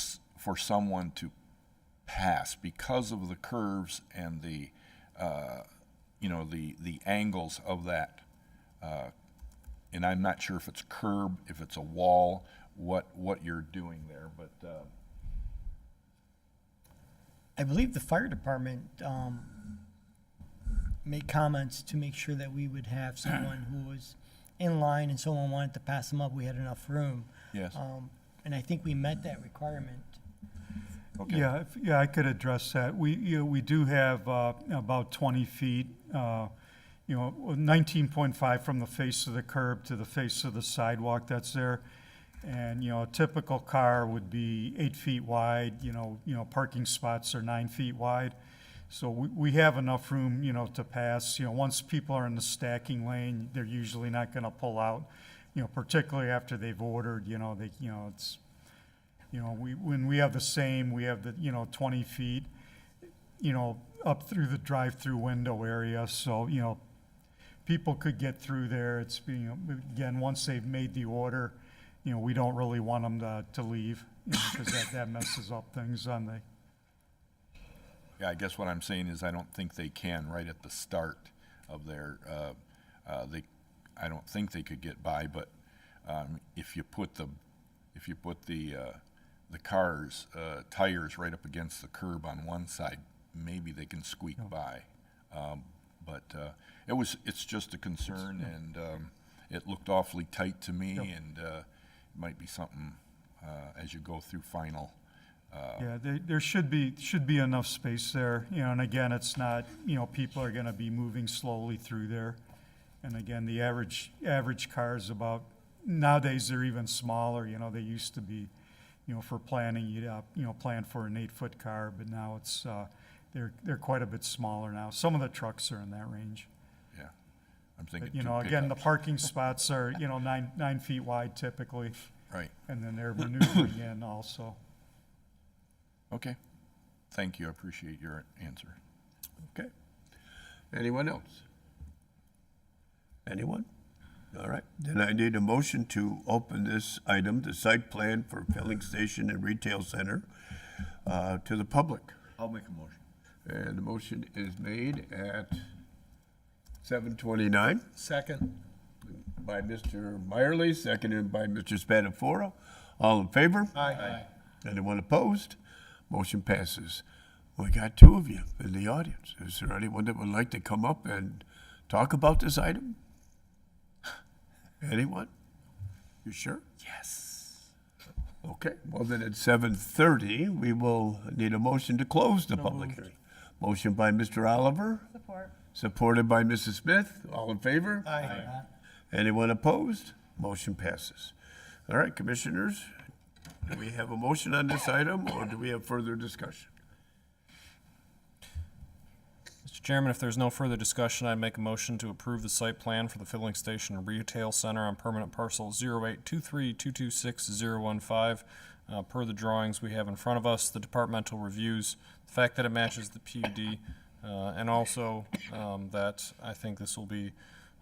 someone to pass because of the curves and the angles of that. And I'm not sure if it's curb, if it's a wall, what you're doing there, but I believe the fire department made comments to make sure that we would have someone who was in line and someone wanted to pass them up, we had enough room. yes. And I think we met that requirement. Okay. Yeah, I could address that. We do have about 20 feet, 19.5 from the face of the curb to the face of the sidewalk that's there. And, a typical car would be 8 feet wide, parking spots are 9 feet wide. So we have enough room, to pass. Once people are in the stacking lane, they're usually not gonna pull out, particularly after they've ordered, it's, when we have the same, we have the, 20 feet, up through the drive-through window area, so, people could get through there. It's, again, once they've made the order, we don't really want them to leave, because that messes up things on the, Yeah, I guess what I'm saying is I don't think they can right at the start of their, I don't think they could get by, but if you put the car's tires right up against the curb on one side, maybe they can squeak by. But it's just a concern, and it looked awfully tight to me, and it might be something as you go through final. yeah, there should be enough space there, and again, it's not, people are gonna be moving slowly through there. And again, the average car is about, nowadays, they're even smaller, they used to be, for planning, you'd, plan for an 8-foot car, but now it's, they're quite a bit smaller now. Some of the trucks are in that range. Yeah, I'm thinking But, two again, the pickups. parking spots are, 9 feet wide typically, Right, and then they're maneuvering in also. okay. Thank you, I appreciate your answer. Okay. Anyone else? Anyone? All right, then I need a motion to open this item, the site plan for filling station and retail center, to the public. I'll make a motion. And the motion is made at 7:29 Second. by Mr. Meyerly, seconded by Mr. Spatafora. All in favor? Aye. Anyone opposed? Motion passes. We got two of you in the audience. Is there anyone that would like to come up and talk about this item? Anyone? You sure? Yes. Okay, well then at 7:30, we will need a motion to close the public hearing. Motion by Mr. Oliver, Support. supported by Mrs. Smith. All in favor? Aye. Anyone opposed? Motion passes. All right, commissioners, do we have a motion on this item, or do we have further discussion? Mr. Chairman, if there's no further discussion, I'd make a motion to approve the site plan for the filling station and retail center on permanent parcel 0823226-015. Per the drawings we have in front of us, the departmental reviews, the fact that it matches the PUD, and also that I think this will be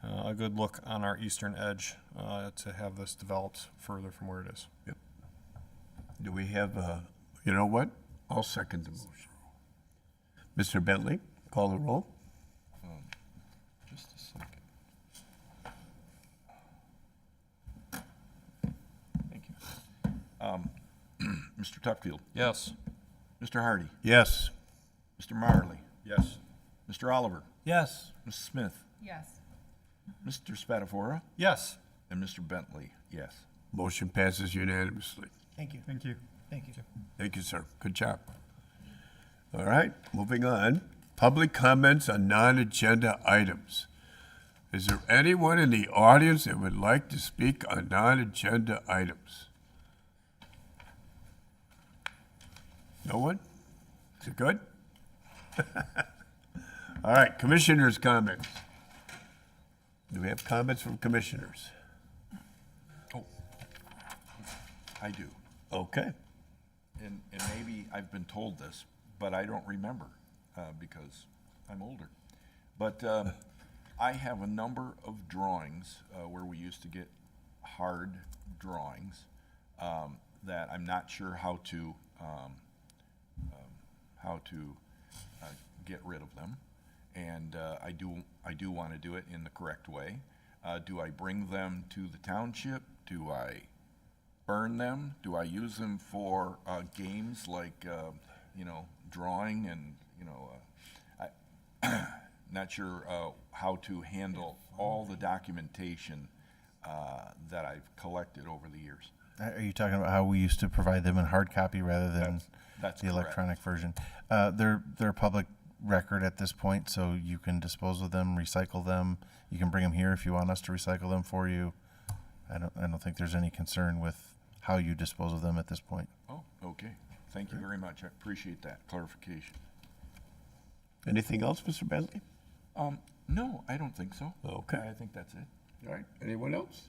a good look on our eastern edge to have this developed further from where it is. Do we have, you know what? I'll second the motion. Mr. Bentley, call the roll. Just a second. Thank you. Mr. Tuckfield, Yes. Mr. Hardy, Yes. Mr. Marley, Yes. Mr. Oliver, Yes. Mrs. Smith, Yes. Mr. Spatafora, Yes. and Mr. Bentley, yes. Motion passes unanimously. Thank you. Thank you. Thank you. Thank you, sir. Good job. All right, moving on. Public comments on non-agenda items. Is there anyone in the audience that would like to speak on non-agenda items? No one? Is it good? All right, commissioners' comments. Do we have comments from commissioners? Oh, I do. Okay. And maybe I've been told this, but I don't remember because I'm older. But I have a number of drawings where we used to get hard drawings that I'm not sure how to get rid of them, and I do want to do it in the correct way. Do I bring them to the township? Do I burn them? Do I use them for games like drawing and I not sure how to handle all the documentation that I've collected over the years. Are you talking about how we used to provide them in hard copy rather than That's the correct. electronic version? They're public record at this point, so you can dispose of them, recycle them. You can bring them here if you want us to recycle them for you. I don't think there's any concern with how you dispose of them at this point. Oh, okay. Thank you very much. I appreciate that clarification. Anything else, Mr. Bentley? No, I don't think so. Okay. I think that's it. All right, anyone else?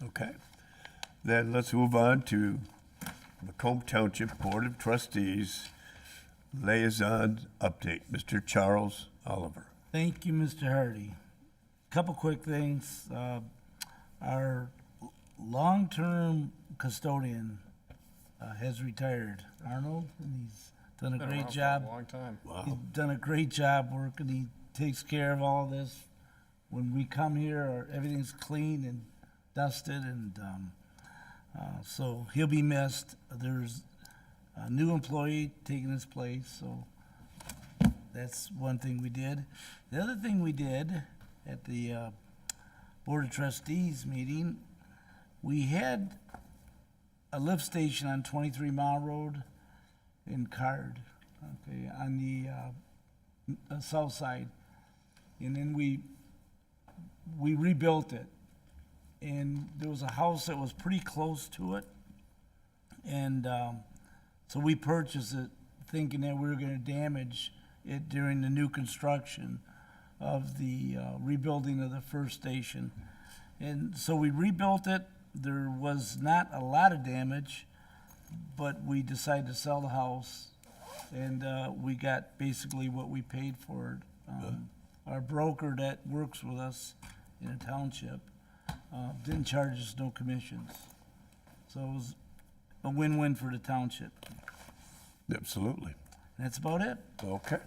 Okay. Then let's move on to Macomb Township Board of Trustees Liaison Update. Mr. Charles Oliver. Thank you, Mr. Hardy. Couple quick things. Our long-term custodian has retired, Arnold, and he's done a Been great around for job. a long time. He's done a great job working. He takes care of all this. When we come here, everything's clean and dusted, and so he'll be missed. There's a new employee taking his place, so that's one thing we did. The other thing we did at the Board of Trustees meeting, we had a lift station on 23 Mile Road in Card, okay, on the south side. And then we rebuilt it. And there was a house that was pretty close to it. And so we purchased it thinking that we were gonna damage it during the new construction of the rebuilding of the first station. And so we rebuilt it. There was not a lot of damage, but we decided to sell the house, and we got basically what we paid for it. Our broker that works with us in the township didn't charge us no commissions. So it was a win-win for the township. Absolutely. That's about it. Okay.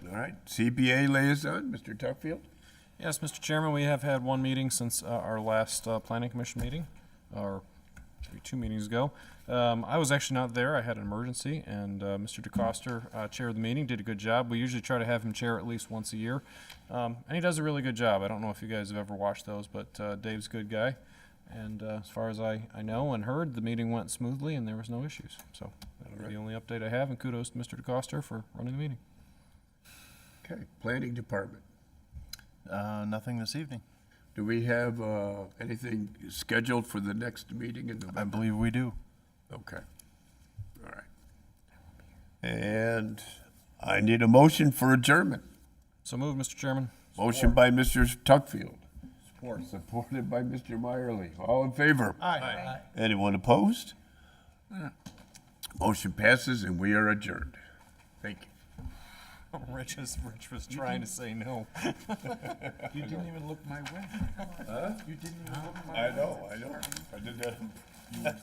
All right, CBA Liaison, Mr. Tuckfield. Yes, Mr. Chairman, we have had one meeting since our last planning commission meeting, or maybe 2 meetings ago. I was actually not there. I had an emergency, and Mr. DeCoster chaired the meeting, did a good job. We usually try to have him chair at least once a year, and he does a really good job. I don't know if you guys have ever watched those, but Dave's a good guy. And as far as I know and heard, the meeting went smoothly and there was no issues. So that'll be the only update I have, and kudos to Mr. DeCoster for running the meeting. Okay, Planning Department. Nothing this evening. Do we have anything scheduled for the next meeting in November? I believe we do. Okay. All right. And I need a motion for adjournment. So moved, Mr. Chairman. Motion by Mr. Tuckfield, Support. supported by Mr. Meyerly. All in favor? Aye. Anyone opposed? Motion passes and we are adjourned. Thank you. Rich was trying to say no. You didn't even look my way. You didn't even look my way. I know. I did that.